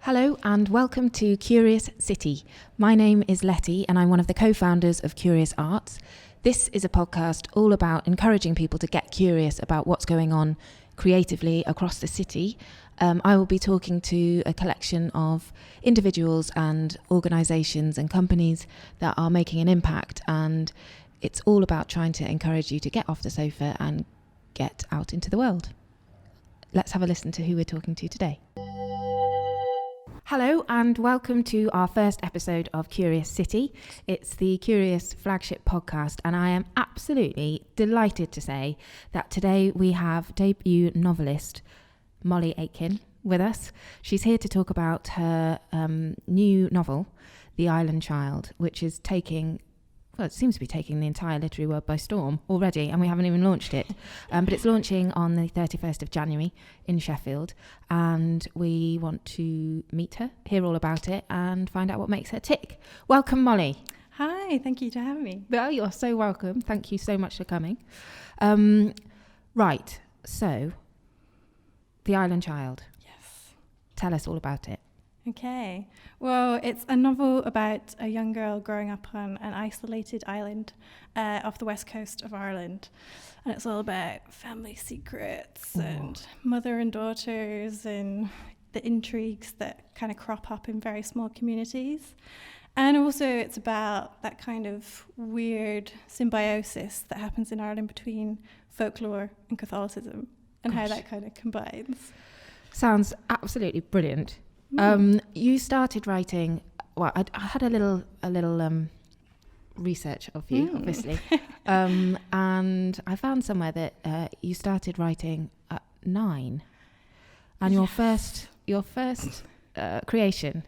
Hello and welcome to Kurious City. My name is Letty and I'm one of the co-founders of Kurious Arts. This is a podcast all about encouraging people to get curious about what's going on creatively across the city. I will be talking to a collection of individuals and organisations and companies that are making an impact, and it's all about trying to encourage you to get off the sofa and get out into the world. Let's have a listen to who we're talking to today. Hello and welcome to our first episode of Kurious City. It's the Kurious flagship podcast, and I am absolutely delighted to say that today we have debut novelist Molly Aitken with us. She's here to talk about her new novel, The Island Child, which is it seems to be taking the entire literary world by storm already, and we haven't even launched it. But it's launching on the 31st of January in Sheffield, and we want to meet her, hear all about it, and find out what makes her tick. Welcome, Molly. Hi, thank you for having me. Well, you're so welcome. Thank you so much for coming. Right, so, The Island Child. Yes. Tell us all about it. Okay. Well, it's a novel about a young girl growing up on an isolated island off the west coast of Ireland. And it's all about family secrets and mother and daughters and the intrigues that kind of crop up in very small communities. And also it's about that kind of weird symbiosis that happens in Ireland between folklore and Catholicism and how that kind of combines. Sounds absolutely brilliant. You started writing. Well, I had a little research of you, obviously, and I found somewhere that you started writing at 9, and your first creation,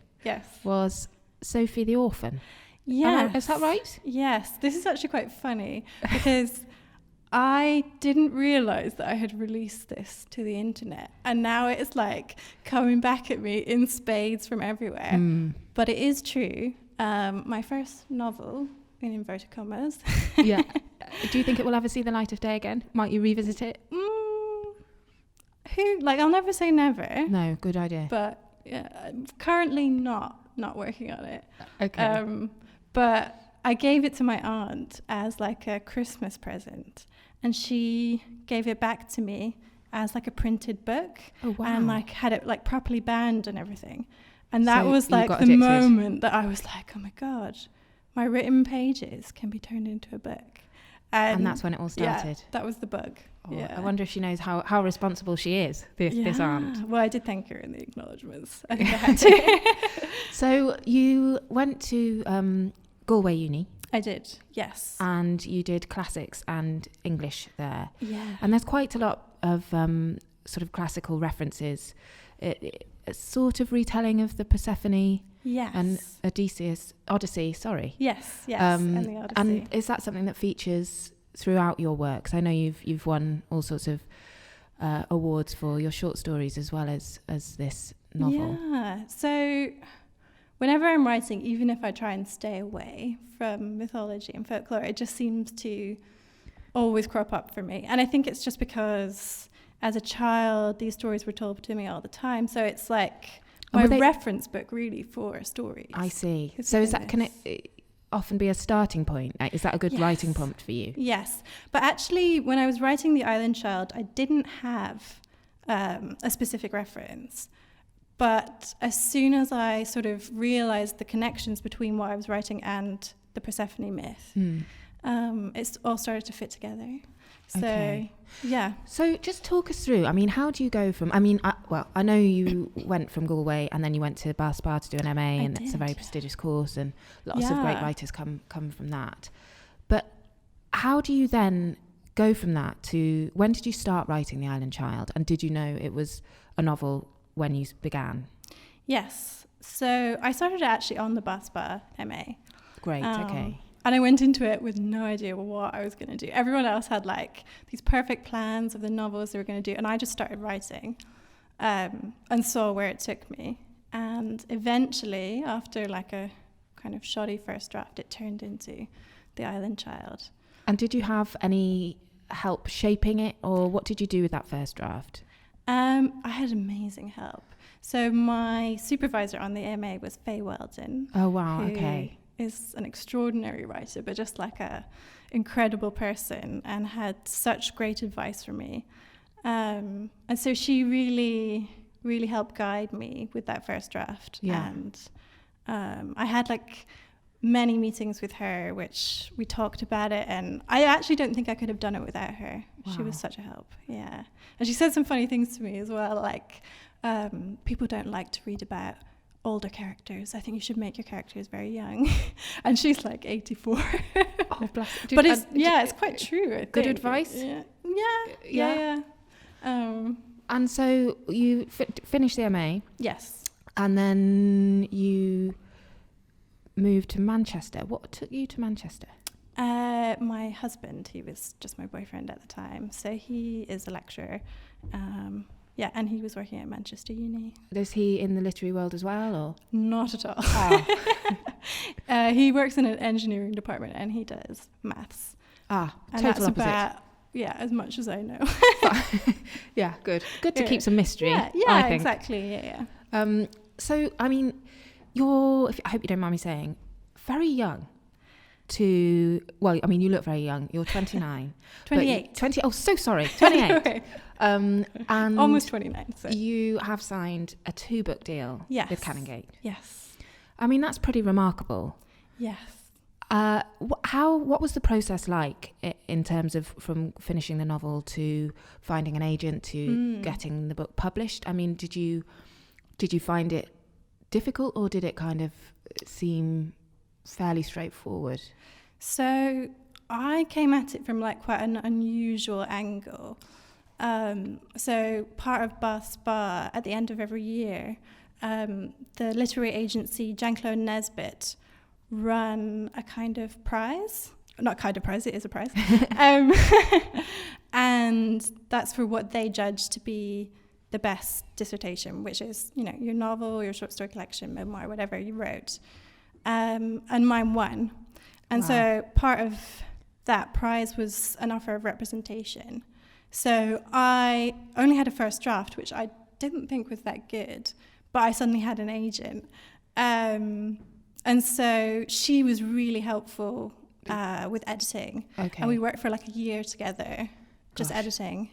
was Sophie the Orphan. Yes, is that right? Yes, this is actually quite funny because I didn't realise that I had released this to the internet, and now it's like coming back at me in spades from everywhere. But it is true. My first novel, in inverted commas. Yeah. Do you think it will ever see the light of day again? Might you revisit it? I'll never say never. No, good idea. But I'm currently not working on it. Okay. But I gave it to my aunt as like a Christmas present, and she gave it back to me as like a printed book. Oh, wow. And like had it like properly bound and everything. And that So was like the addicted. moment that I was like, oh my God, my written pages can be turned into a book. And that's when it all started. Yeah, that was the bug. Oh, Yeah. I wonder if she knows how responsible she is, this aunt. Well, I did thank her in the acknowledgements. I think I had to. So you went to Galway Uni. I did, yes. And you did classics and English there. Yeah. And there's quite a lot of sort of classical references. A sort of retelling of the Persephone and Odyssey, sorry. Yes, and the Odyssey. And is that something that features throughout your works? I know you've won all sorts of awards for your short stories as well as this novel. Yeah, so whenever I'm writing, even if I try and stay away from mythology and folklore, it just seems to always crop up for me. And I think it's just because as a child, these stories were told to me all the time. So it's like my reference book really for stories. I see. So can it often be a starting point? Is that a good writing prompt for you? Yes. But actually, when I was writing The Island Child, I didn't have a specific reference. But as soon as I sort of realised the connections between what I was writing and the Persephone myth, it's all started to fit together. So, yeah. So just talk us through, how do you go from, I know you went from Galway and then you went to Bar to do an MA, and it's a very prestigious course, and lots of great writers come from that. But how do you then go from that to, when did you start writing The Island Child? And did you know it was a novel when you began? Yes. So I started actually on the Bar MA. Great, okay. And I went into it with no idea what I was going to do. Everyone else had like these perfect plans of the novels they were going to do, and I just started writing and saw where it took me. And eventually, after like a kind of shoddy first draft, it turned into The Island Child. And did you have any help shaping it, or what did you do with that first draft? I had amazing help. So my supervisor on the AMA was Faye Weldon. Oh, wow, who okay. is an extraordinary writer, but just like a incredible person, and had such great advice for me. And so she really, really helped guide me with that first draft. Yeah. And I had like many meetings with her, which we talked about it, and I actually don't think I could have done it without her. Wow. She was such a help. Yeah. And she said some funny things to me as well, like people don't like to read about older characters. I think you should make your characters very young. And she's like 84. Oh, bless. But it's quite true. I think. Good advice? Yeah. And so you finished the MA, Yes. and then you moved to Manchester. What took you to Manchester? My husband, he was just my boyfriend at the time. So he is a lecturer. And he was working at Manchester Uni. Is he in the literary world as well, or? Not at all. Oh. He works in an engineering department, and he does maths. And Total that's opposite. about, as much as I know. Yeah, good to keep some mystery. Yeah, I think. Exactly. Yeah. So I mean, I hope you don't mind me saying, very young to, well, I mean, you look very young. You're 29. 28. Oh, so sorry. 28. Okay. And almost 29. So. You have signed a 2-book deal with Canongate. Yes. I mean, that's pretty remarkable. Yes. What was the process like in terms of from finishing the novel to finding an agent to getting the book published? I mean, did you find it difficult, or did it kind of seem fairly straightforward? So I came at it from like quite an unusual angle. So part of Bath Spa, at the end of every year, the literary agency Jean-Claude Nesbitt run a kind of prize. Not kind of prize, it is a prize. And that's for what they judge to be the best dissertation, which is, your novel, your short story collection, memoir, whatever you wrote. And mine won. And so part of that prize was an offer of representation. So I only had a first draft, which I didn't think was that good, but I suddenly had an agent. And so she was really helpful with editing. Okay. And we worked for like a year together, just editing.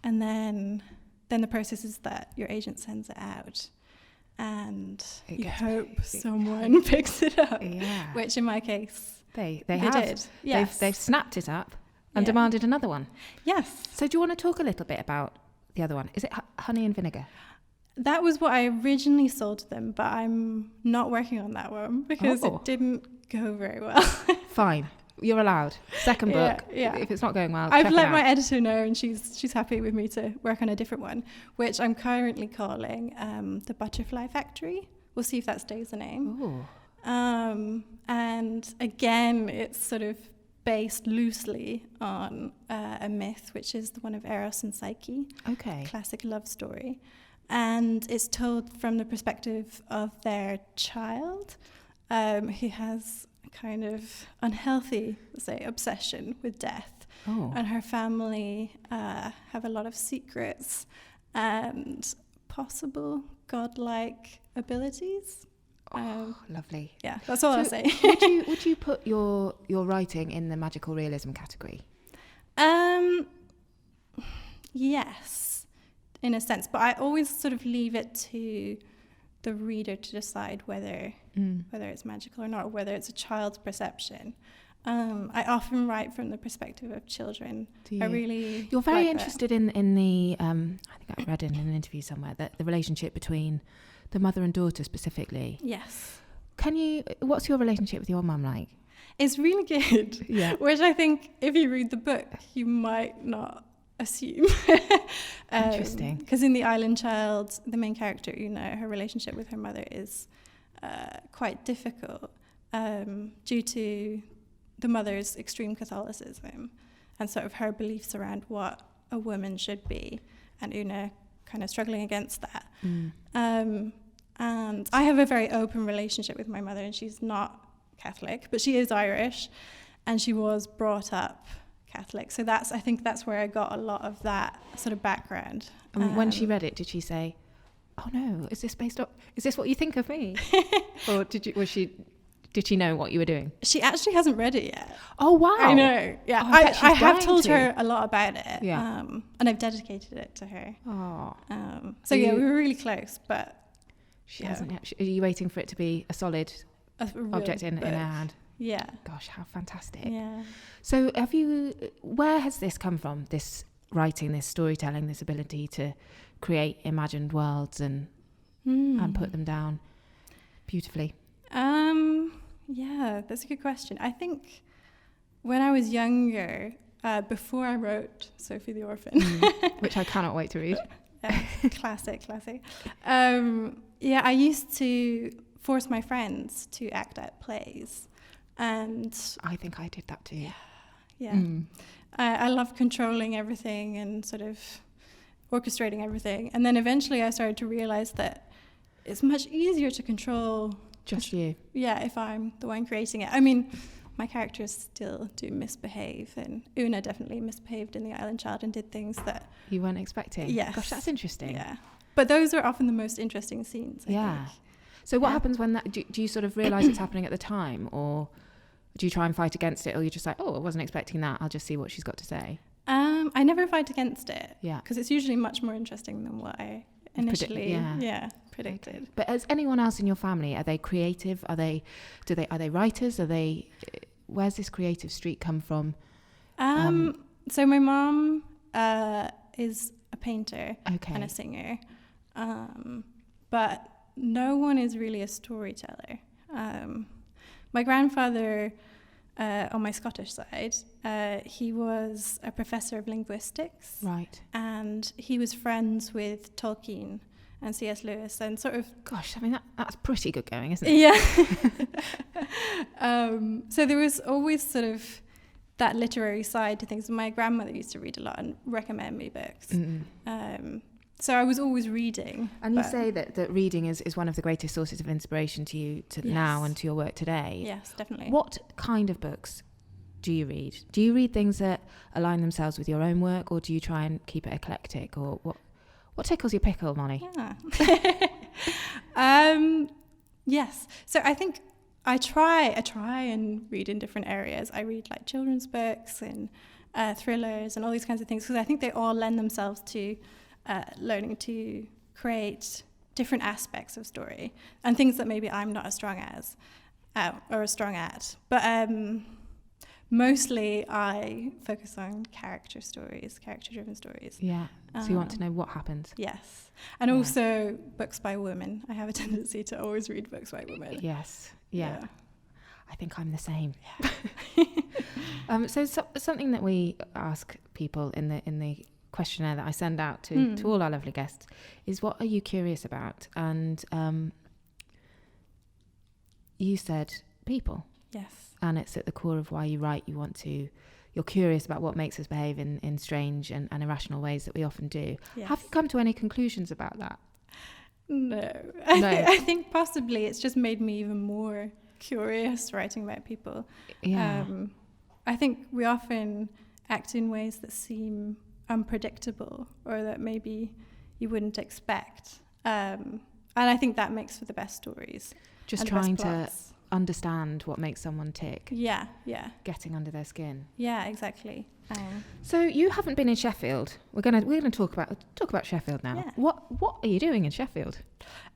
And then the process is that your agent sends it out. And you hope someone picks it up, which in my case, they did. Yes. They've snapped it up and demanded another one. Yes. So do you want to talk a little bit about the other one? Is it Honey and Vinegar? That was what I originally sold to them, but I'm not working on that one because it didn't go very well. Fine. You're allowed. Second book. Yeah. If it's not going well, I've let my editor know, and she's happy with me to work on a different one, which I'm currently calling The Butterfly Factory. We'll see if that stays the name. Ooh. And again, it's sort of based loosely on a myth, which is the one of Eros and Psyche. Okay. Classic love story. And it's told from the perspective of their child, who has a kind of unhealthy, say, obsession with death. Oh. And her family have a lot of secrets and possible godlike abilities. Lovely. Yeah, that's all I'll say. would you put your writing in the magical realism category? Yes, in a sense, but I always sort of leave it to the reader to decide whether it's magical or not, or whether it's a child's perception. I often write from the perspective of children. You're very interested in the I think I read in an interview somewhere that the relationship between the mother and daughter specifically. Yes. What's your relationship with your mum like? It's really good. Yeah. Which I think if you read the book, you might not assume. Interesting. Because in The Island Child, the main character, her relationship with her mother is quite difficult due to the mother's extreme Catholicism and sort of her beliefs around what a woman should be, and Una kind of struggling against that. And I have a very open relationship with my mother, and she's not Catholic, but she is Irish, and she was brought up Catholic. So I think that's where I got a lot of that sort of background. When she read it, did she say, oh no, is this what you think of me? Or did she know what you were doing? She actually hasn't read it yet. Oh wow. I know. Yeah. Oh, I have told her a lot about it. Yeah. And I've dedicated it to her. Oh. So yeah, we were really close, but she hasn't yet. Are you waiting for it to be a solid object in her hand? Yeah. Gosh, how fantastic. Yeah. So where has this come from? This writing, this storytelling, this ability to create imagined worlds and put them down beautifully? Yeah, that's a good question. I think when I was younger, before I wrote Sophie the Orphan, which I cannot wait to read. Classic. Yeah, I used to force my friends to act out plays, and I think I did that too. Yeah. I love controlling everything and sort of orchestrating everything, and then eventually I started to realize that it's much easier to control just you. Yeah, if I'm the one creating it. I mean, my characters still do misbehave, and Una definitely misbehaved in The Island Child and did things that you weren't expecting. Yes. Gosh, that's interesting. Yeah, but those are often the most interesting scenes, I think. So what happens when that? Do you sort of realise it's happening at the time, or do you try and fight against it, or you're just like, oh, I wasn't expecting that, I'll just see what she's got to say? I never fight against it. Yeah, because it's usually much more interesting than what I initially predicted. But as anyone else in your family, are they creative? Are they writers? Where's this creative streak come from? So my mom is a painter and a singer, but no one is really a storyteller. My grandfather, on my Scottish side, he was a professor of linguistics. Right. And he was friends with Tolkien and C.S. Lewis and sort of... Gosh, I mean, that's pretty good going, isn't it? Yeah. So there was always sort of that literary side to things. My grandmother used to read a lot and recommend me books. So I was always reading. And you say that reading is one of the greatest sources of inspiration to you now and to your work today. Yes, definitely. What kind of books do you read? Do you read things that align themselves with your own work, or do you try and keep it eclectic? Or what tickles your pickle, Molly? Yeah. Yes. So I think I try and read in different areas. I read like children's books and thrillers and all these kinds of things, because I think they all lend themselves to learning to create different aspects of story and things that maybe I'm not as strong as or as strong at. But mostly I focus on character-driven stories. Yeah. So you want to know what happens? Yes. And also books by women. I have a tendency to always read books by women. Yes. Yeah. I think I'm the same. Yeah. So something that we ask people in the questionnaire that I send out to all our lovely guests is, what are you curious about? And you said people. Yes. And it's at the core of why you write. You're curious about what makes us behave in strange and irrational ways that we often do. Yes. Have you come to any conclusions about that? No. I think possibly it's just made me even more curious writing about people. Yeah. I think we often act in ways that seem unpredictable or that maybe you wouldn't expect. And I think that makes for the best stories. Just trying to understand what makes someone tick. Yeah. Getting under their skin. Yeah, exactly. So you haven't been in Sheffield. We're gonna talk about Sheffield now. Yeah. What are you doing in Sheffield?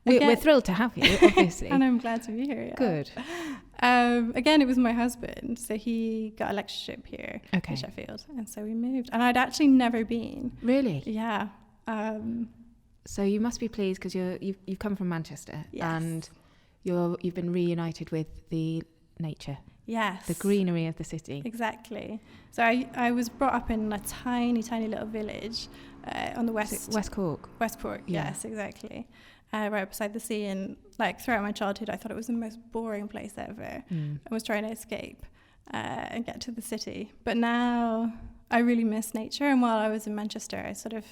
We're thrilled to have you, obviously. And I'm glad to be here. Yeah. Good. Again, it was my husband, so he got a lectureship here in Sheffield, and so we moved. And I'd actually never been. Really? Yeah. So you must be pleased because you've come from Manchester, and you've been reunited with the nature. Yes. The greenery of the city. Exactly. So I was brought up in a tiny, tiny little village on the West Cork. Westport, yes, exactly. Right beside the sea, and like throughout my childhood I thought it was the most boring place ever. I was trying to escape and get to the city. But now I really miss nature, and while I was in Manchester I sort of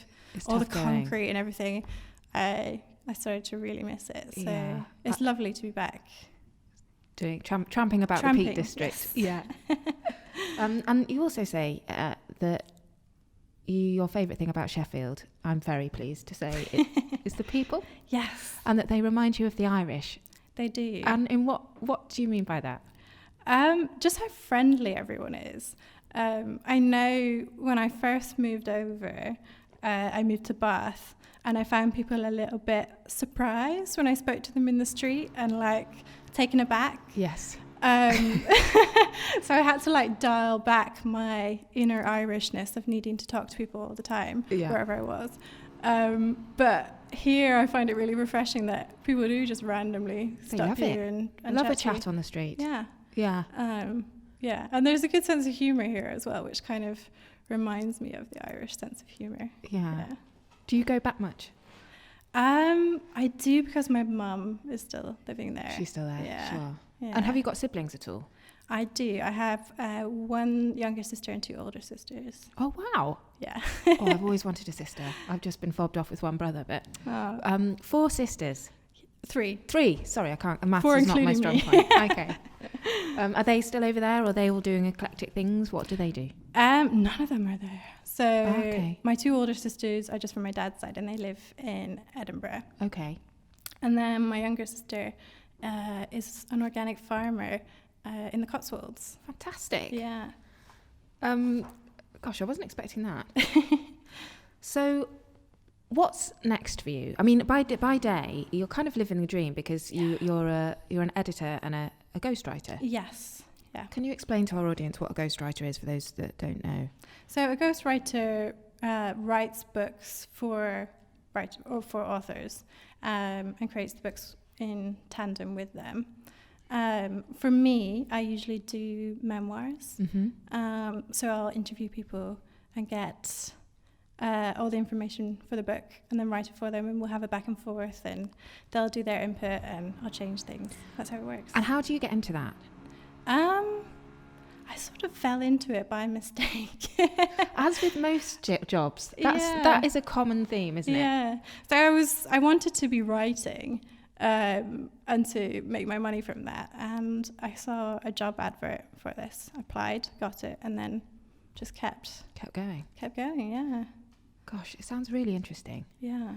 all the concrete and everything, I started to really miss it. So it's lovely to be back. Doing tramping about the Peak District. Yes. Yeah. And you also say that your favourite thing about Sheffield, I'm very pleased to say, is the people. Yes. And that they remind you of the Irish. They do. And in what do you mean by that? Just how friendly everyone is. I know when I first moved over, I moved to Bath, and I found people a little bit surprised when I spoke to them in the street and like taken aback. Yes. So I had to like dial back my inner Irishness of needing to talk to people all the time, wherever I was. But here I find it really refreshing that people do just randomly stop you and love a chat chat on the street. Yeah. Yeah. Yeah, and there's a good sense of humour here as well, which kind of reminds me of the Irish sense of humour. Yeah. Do you go back much? I do, because my mum is still living there. She's still there, yeah. Sure. Yeah. And have you got siblings at all? I do. I have one younger sister and two older sisters. Oh, wow. Yeah. I've always wanted a sister. I've just been fobbed off with one brother, but 4 sisters. Three. Sorry, I can't. Maths is not my strong point. Okay. Are they still over there, or are they all doing eclectic things? What do they do? None of them are there. So my 2 older sisters are just from my dad's side, and they live in Edinburgh. Okay. And then my younger sister is an organic farmer in the Cotswolds. Fantastic. Yeah. Gosh, I wasn't expecting that. So, what's next for you? I mean, by day, you're kind of living the dream, because you're an editor and a ghostwriter. Yes. Yeah. Can you explain to our audience what a ghostwriter is for those that don't know? So a ghostwriter writes books for authors and creates the books in tandem with them. For me, I usually do memoirs. Mm-hmm. So I'll interview people and get all the information for the book, and then write it for them, and we'll have a back and forth, and they'll do their input and I'll change things. That's how it works. And how do you get into that? I sort of fell into it by mistake. As with most jobs, that is a common theme, isn't it? Yeah. So I wanted to be writing and to make my money from that, and I saw a job advert for this, applied, got it, and then just kept going. Yeah. Gosh, it sounds really interesting. Yeah.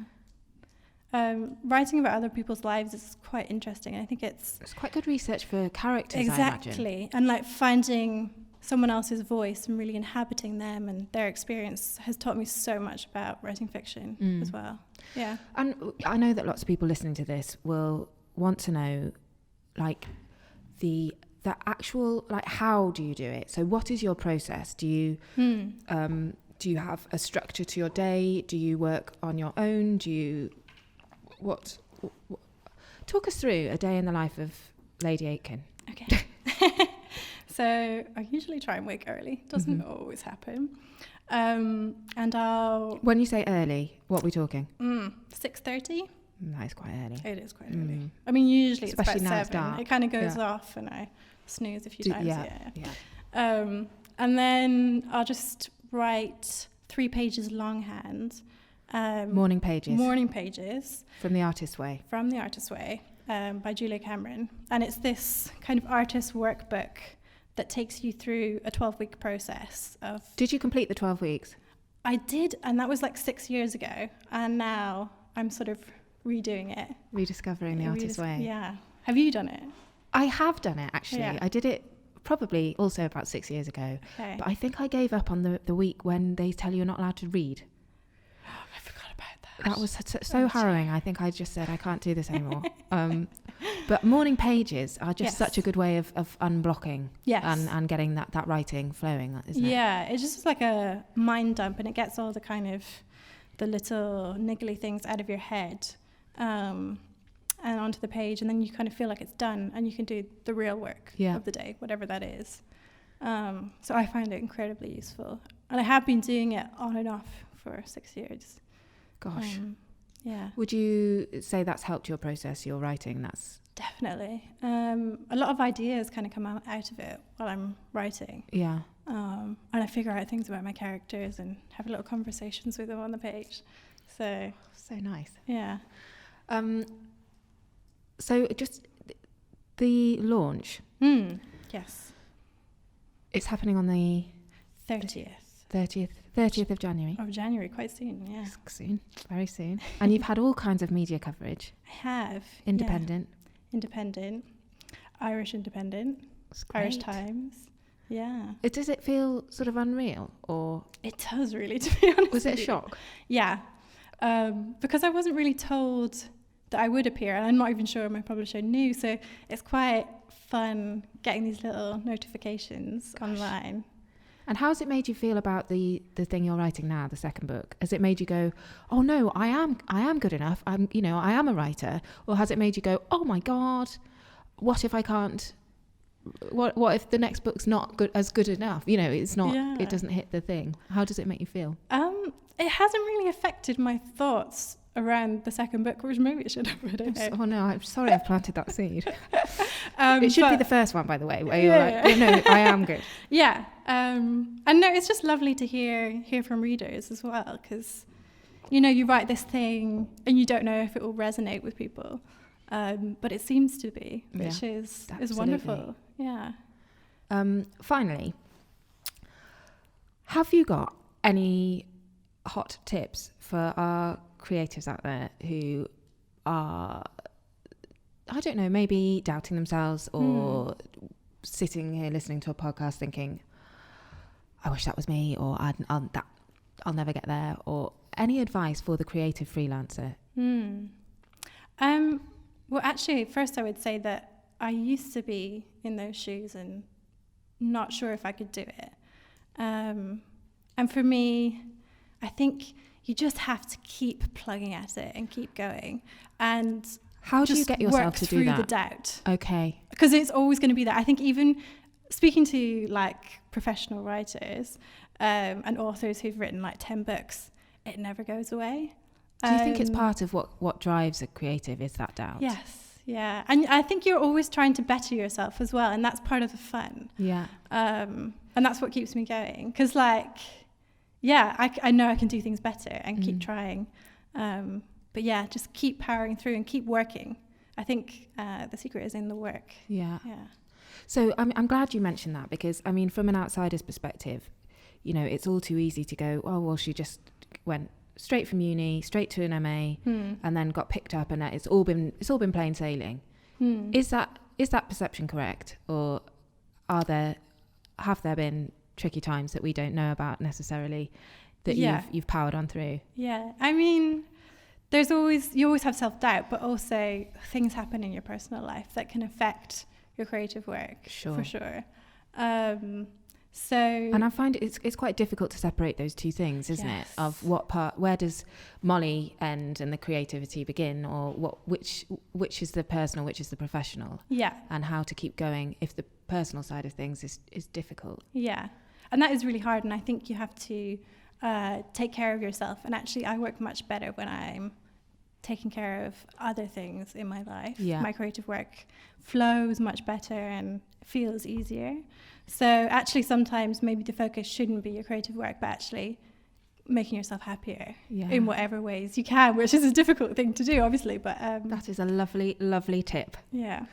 Writing about other people's lives is quite interesting. I think it's quite good research for characters. Exactly. I imagine. And like finding someone else's voice and really inhabiting them and their experience has taught me so much about writing fiction as well. Yeah. And I know that lots of people listening to this will want to know, like, the actual, like, how do you do it? So what is your process? Do you have a structure to your day? Do you work on your own? What talk us through a day in the life of Lady Aitken. Okay. So I usually try and wake early. Doesn't always happen. And I'll... When you say early, what are we talking? 6:30. That is quite early. It is quite early. I mean, usually especially it's about now 7. It's dark. It kind of goes off and I snooze a few times. Yeah. And then I'll just write 3 pages longhand. Morning pages. From the Artist's Way. By Julia Cameron. And it's this kind of artist workbook that takes you through a 12-week process of... Did you complete the 12 weeks? I did, and that was like 6 years ago. And now I'm sort of redoing it. Rediscovering the Artist's Way. Yeah. Have you done it? I have done it, actually. Yeah. I did it probably also about 6 years ago. Okay. But I think I gave up on the week when they tell you you're not allowed to read. I forgot about that. That was so harrowing. I think I just said, I can't do this anymore. But morning pages are just such a good way of unblocking and getting that writing flowing, isn't it? Yeah, it's just like a mind dump, and it gets all the kind of the little niggly things out of your head and onto the page, and then you kind of feel like it's done and you can do the real work of the day, whatever that is. So I find it incredibly useful. And I have been doing it on and off for 6 years. Gosh. Yeah. Would you say that's helped your process, your writing? That's definitely. A lot of ideas kind of come out of it while I'm writing. Yeah. And I figure out things about my characters and have little conversations with them on the page. So nice. Yeah. So just the launch. Yes. It's happening on the 30th. 30th of January. Of January, quite soon, yeah. Soon, very soon. And you've had all kinds of media coverage. I have. Independent. Yeah. Independent. Irish Independent. Irish Times. Yeah. Does it feel sort of unreal, or? It does, really, to be honest. Was it a shock? Yeah. Because I wasn't really told that I would appear, and I'm not even sure my publisher knew, so it's quite fun getting these little notifications online. And how has it made you feel about the thing you're writing now, the second book? Has it made you go, oh no, I am good enough, I am a writer? Or has it made you go, oh my God, what if I can't, what if the next book's not as good enough? It's not, It doesn't hit the thing. How does it make you feel? It hasn't really affected my thoughts around the second book, which maybe it should have. I don't know. Oh no, I'm sorry I've planted that seed. It should be the first one, by the way, where you're like, oh, no, I am good. Yeah. And no, it's just lovely to hear from readers as well, because, you write this thing and you don't know if it will resonate with people. But it seems to be, which is wonderful. Yeah. Finally, have you got any hot tips for our creatives out there who are, I don't know, maybe doubting themselves or sitting here listening to a podcast thinking, I wish that was me, or I'll never get there, or any advice for the creative freelancer? Well, actually, first I would say that I used to be in those shoes and not sure if I could do it. And for me, I think you just have to keep plugging at it and keep going. And how do you get yourself to do that? The doubt. Okay. Because it's always going to be there. I think even speaking to professional writers and authors who've written 10 books, it never goes away. Do you think it's part of what drives a creative, is that doubt? Yes. Yeah. And I think you're always trying to better yourself as well. And that's part of the fun. Yeah. And that's what keeps me going. Because I know I can do things better and keep trying. But yeah, just keep powering through and keep working. I think the secret is in the work. Yeah. Yeah. So I'm glad you mentioned that, because, from an outsider's perspective, it's all too easy to go, oh, well, she just went straight from uni, straight to an MA, and then got picked up, and it's all been plain sailing. Is that perception correct, or have there been tricky times that we don't know about necessarily that you've powered on through? Yeah, you always have self-doubt, but also things happen in your personal life that can affect your creative work. For sure. And I find it's quite difficult to separate those two things, isn't it? Of where does Molly end and the creativity begin, or which is the personal, which is the professional? Yeah. And how to keep going if the personal side of things is difficult. Yeah. And that is really hard, and I think you have to take care of yourself. And actually, I work much better when I'm taking care of other things in my life. Yeah. My creative work flows much better and feels easier. So actually, sometimes maybe the focus shouldn't be your creative work, but actually making yourself happier in whatever ways you can, which is a difficult thing to do, obviously. But that is a lovely, lovely tip. Yeah.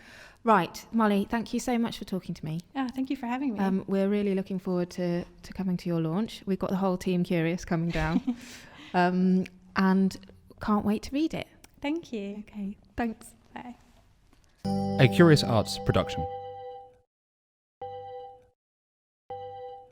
Right, Molly, thank you so much for talking to me. Yeah, thank you for having me. We're really looking forward to coming to your launch. We've got the whole team Kurious coming down, and can't wait to read it. Thank you. Okay, thanks. Bye. A Kurious Arts production.